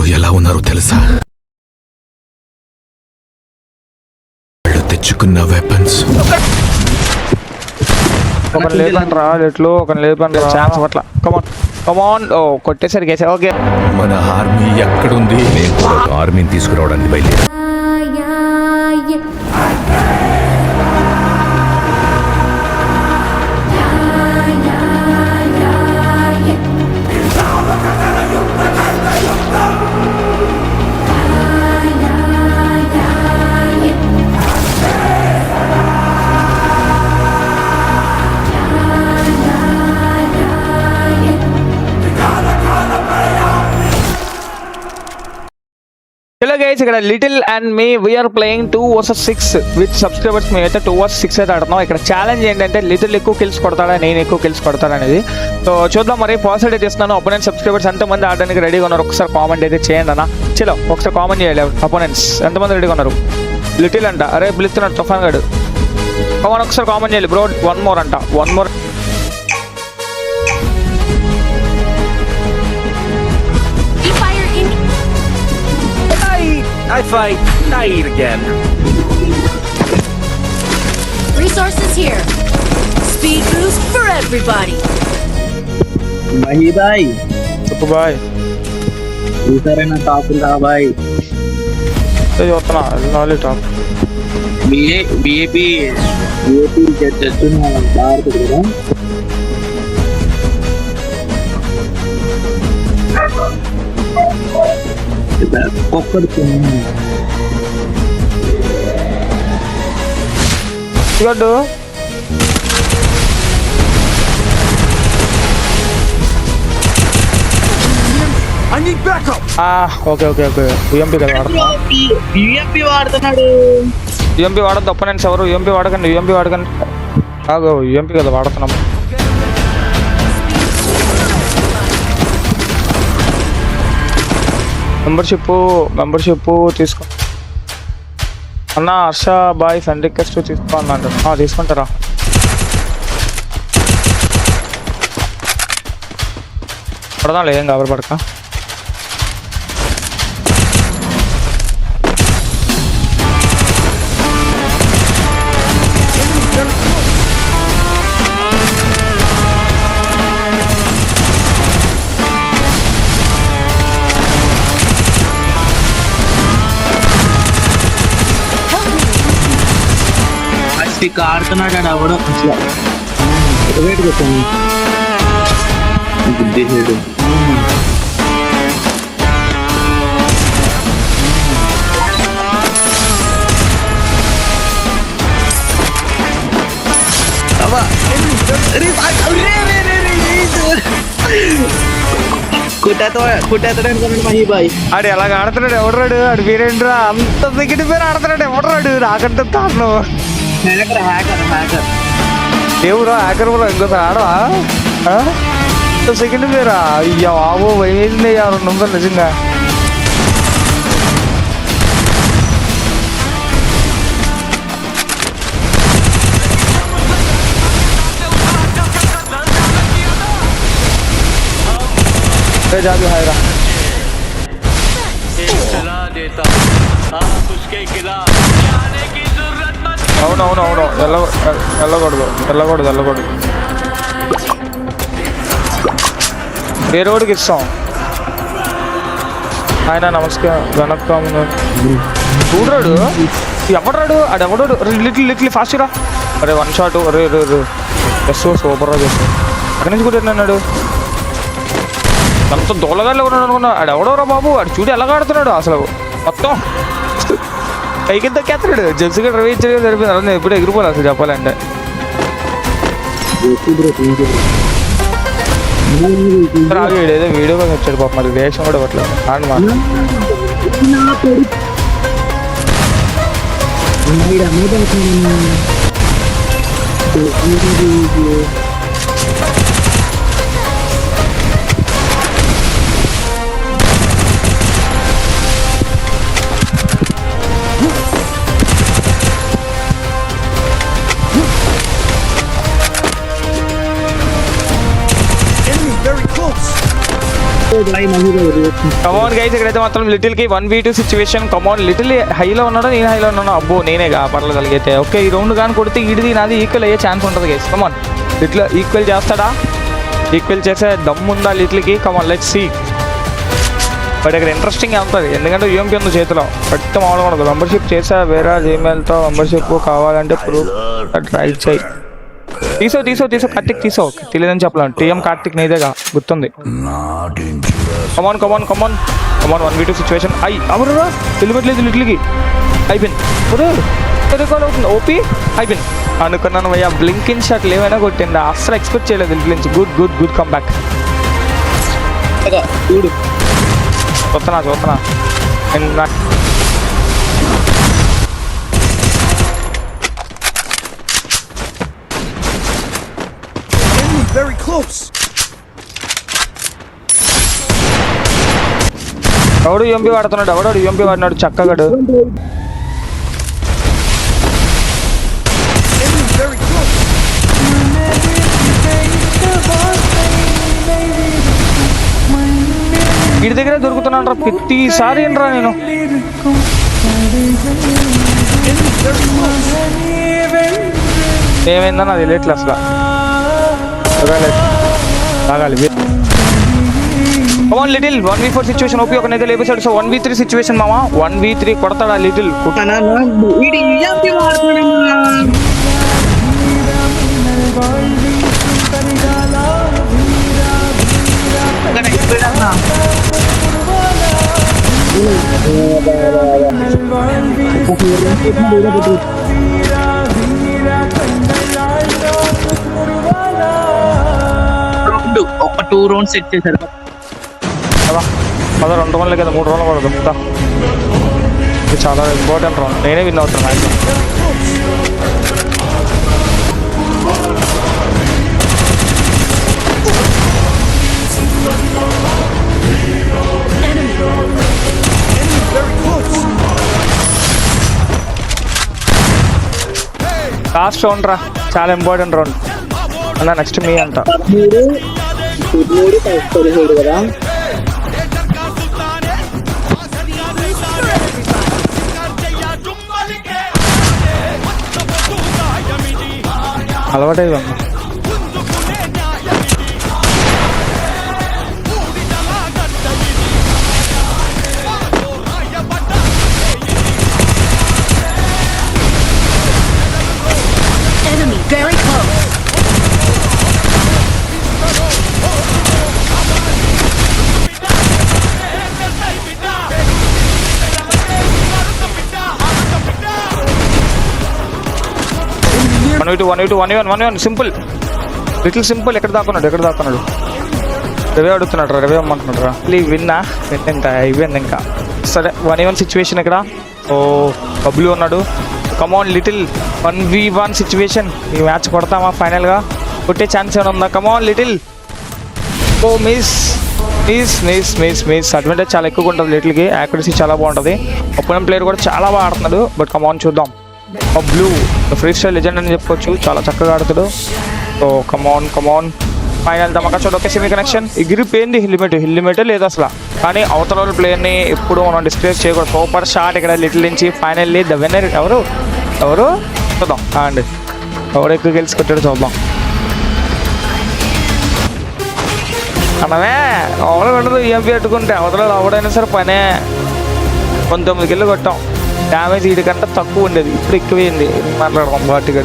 ఎవరెవరు ఎలా ఉన్నారో తెలుసా? వాళ్ళు తెచ్చుకున్న వెపన్స్. ఒకని లేపండి రా ఎట్లు, ఒకని లేపండి రా ఛాన్స్ పట్ల. కమాన్ కమాన్. ఓ కొట్టేసరికి ఓకే. మన ఆర్మీ ఎక్కడుంది? నేను కూడా ఒక ఆర్మీని తీసుకురావడానికి బయలుదేరా. హలో గైస్, ఇక్కడ little and me we are playing 2 vs 6 with subscribers. మేమైతే 2 vs 6 అయితే ఆడుతున్నాం. ఇక్కడ ఛాలెంజ్ ఏంటంటే లిటిల్ ఎక్కువ కిల్స్ కొడతాడా, నేను ఎక్కువ కిల్స్ కొడతాడా అనేది. సో చూద్దాం. మరి పాజిటివ్ అయితే ఇస్తున్నాను. అపోనెంట్ సబ్స్క్రైబర్స్ ఎంతమంది ఆడడానికి రెడీగా ఉన్నారు ఒకసారి కామెంట్ అయితే చేయండి అన్న. చలో ఒకసారి కామెంట్ చేయాలి. అపోనెంట్స్ ఎంతమంది రెడీగా ఉన్నారు? లిటిల్ అంట, అరే పిలుస్తున్నాడు తుఫాన్ గడు. కమాన్ ఒకసారి కామెంట్ చేయాలి బ్రో. 1 more అంట, 1 more. I fight. I eat again. Resources here. Speed boost for everybody. भाई भाई చెప్పు బాయ్. ఈసారైనా టాప్ రా బాయ్. చూస్తున్నా వెళ్ళాలి టాప్. బిఏపి చేస్తున్నా భారత్ కదా. ఒక్కడు గడ్డు ఓకే ఓకే ఓకే. యూఎంపీ కదా వాడుతున్నా. యూఎంపీ వాడుతున్నాడు. యూఎంపీ వాడద్దు అపోనెంట్స్ ఎవరు. యూఎంపీ వాడకండి, యూఎంపీ వాడకండి. కాదు యూఎంపీ కదా వాడుతున్నాం. మెంబర్షిప్ తీసుకో అన్న. హర్ష బాయ్ ఫ్రెండ్ రిక్వెస్ట్ తీసుకో అన్న. తీసుకుంటారా? పడదాం ఏం కాబట్టి పడక. ఆడుతున్నాడు అవడం అసలు వెయిట్ పెట్టాను. గుద్దేసాడు. కుట్టేస్తాడు మహీ బాయ్. ఆడు ఎలాగ ఆడుతున్నాడు ఎవడరాడు? ఆడు వీరేంద్రా అంత సెకండ్ పేరు ఆడుతున్నాడు ఎవడరాడు? నాకంటే కారణం దేవుడు హ్యాకర్ బ్రో. ఇంకోసారి ఆడవా? సెకండ్ పేరా? అయ్యా బాబు ఏంది 6 నెంబర్ నిజంగా. జాబీ హాయిరా. అవునవునవును. వెళ్ళకూడదు. వేరే వాడికి ఇస్తాం. ఆయన నమస్కారం వెనక్కం చూడరాడు. ఎవడాడు? ఆడెవడాడు? లిటిల్ ఫాస్ట్ రా. అరే 1 shot. అరే ఎస్ సూపర్ రా చేస్తా. అక్కడి నుంచి కూడా అన్నాడు. అంత దోలగాళ్ళు ఉన్నాడు అనుకున్నా. ఆడెవడోరా బాబు? ఆడు చూడు ఎలాగ ఆడుతున్నాడు అసలు. మొత్తం పైకి దక్కేస్తాడు. జెర్సీ గడ్ రవి ఇచ్చాడు సరిపోయింది. అలా ఎప్పుడు ఎగిరిపోలే అసలు చెప్పాలంటే. ఏదో వీడియో కూడా వచ్చాడు పాప. మరి రియాక్షన్ కూడా ఇవ్వట్లేదు. ఆడు మాట బాయ్ మహీబాయ్. కమాన్ గైస్ ఇక్కడైతే మాత్రం లిటిల్ కి 1v2 సిచ్యువేషన్. కమాన్ లిటిల్ హైలో ఉన్నాడో నేను హైలో ఉన్నాను. అబ్బో నేనేగా పర్లేదు కలిగితే. ఓకే ఈ రౌండ్ కానీ కొడితే ఈడిది నాది ఈక్వల్ అయ్యే ఛాన్స్ ఉంటుంది గైస్. కమాన్ లిటిల్ ఈక్వల్ చేస్తాడా? ఈక్వల్ చేసే దమ్ముందా లిటిల్కి? Come on let's see. బట్ ఇక్కడ ఇంట్రెస్టింగ్ అవుతుంది ఎందుకంటే యూఎంపీ ఉంది చేతిలో. బట్ మామూలుగా ఉండదు. మెంబర్షిప్ చేసా వేరే జీమెయిల్తో మెంబర్షిప్ కావాలంటే ప్రూఫ్ రైట్ చేయి. తీసో కార్తిక్ తీసో. తెలియదని చెప్పలేను. టీఎం కార్తిక్ నీదేగా గుర్తుంది. కమాన్ 1v2 సిచ్యువేషన్. అవరురా హెల్మెట్ లేదు లిటిల్కి. అయిపోయింది రికాల్ అవుతుంది. ఓపీ అయిపోయింది అనుకున్నాను. భయ్యా బ్లింకిన్ షాట్లు ఏమైనా కొట్టిందా? అస్సలు ఎక్స్పెక్ట్ చేయలేదు లిటిల్ నుంచి. Good come back. చూడు చూస్తున్నా Very close. ఎవడు యూఎంపీ వాడుతున్నాడు? ఎవడు యూఎంపీ వాడినాడు చక్కగాడు. Very close. వీడి దగ్గరే దొరుకుతున్నాను ప్రతిసారి ఏంట్రా నేను. ఏమైందా నాది తెలియట్లే అసలు. తాగాలి. కమాన్ లిటిల్ 1v4 సిచ్యువేషన్. ఓపీ ఒక నేత లేపేశాడు. సో 1v3 సిచ్యువేషన్ మామ. 1v3 కొడతాడా little? వీడి యూఎంపీ వాడుతున్నాడమ్మా. ఒక 2 రౌండ్స్ సెట్ చేశారు. కదా 2 రౌండ్లే కదా 3 రౌండ్లు కూడా దొరుకుతా. ఇది చాలా ఇంపార్టెంట్ రౌండ్. నేనే విన్ అవుతాను మ్యాక్సిమం. లాస్ట్ రౌండ్ రా, చాలా ఇంపార్టెంట్ రౌండ్ అన్న. నెక్స్ట్ మీ అంట 13 కదా. అలవాటు అయ్యి Enemy very close. One simple little simple. ఎక్కడ దాక్కున్నాడు? రవే అడుగుతున్నాడు రా. రవే అమ్మంటున్నాడు రా. విన్నా ఇంకా అయిపోయింది ఇంకా. సరే 1v1 సిచ్యువేషన్ ఇక్కడ. ఓ బబ్లు ఉన్నాడు. కమాన్ లిటిల్ 1v1 సిచ్యువేషన్. ఈ మ్యాచ్ కొడతామా ఫైనల్గా? కొట్టే ఛాన్స్ ఏమైనా ఉందా? కమాన్ లిటిల్. ఓ మిస్. అడ్వాంటేజ్ చాలా ఎక్కువగా ఉంటుంది లిటిల్కి. యాక్యురసీ చాలా బాగుంటుంది. ఒపోనెంట్ ప్లేయర్ కూడా చాలా బాగా ఆడుతున్నాడు. బట్ కమాన్ చూద్దాం. బ్లూ ఫ్రీ స్టైల్ లెజెండ్ అని చెప్పుకోవచ్చు. చాలా చక్కగా ఆడుతాడు. సో కమాన్ ఫైనల్ ధమాకా చూడు. ఓకే సెమీ కనెక్షన్ ఎగిరిపోయింది. హిల్లిమెట్ లేదు అసలు. కానీ అవతల ప్లేయర్ని ఎప్పుడు మనం డిస్ప్లేస్ చేయకూడదు. సూపర్ షాట్ ఇక్కడ లిటిల్ నుంచి. ఫైనల్లీ ద విన్నర్ ఎవరు చూద్దాం. అండి ఎవరు ఎక్కువ గెలిచి కొట్టాడు చూద్దాం. అన్నమే ఎవరు ఉండదు. ఈఎంపీ పెట్టుకుంటే అవతల ఎవడైనా సరే పనే. 19 కిల్లు కొట్టాం. డ్యామేజ్ వీడికంటే తక్కువ ఉండేది. ఇప్పుడు ఎక్కువైంది. మాట్లాడదాం బాటిగా.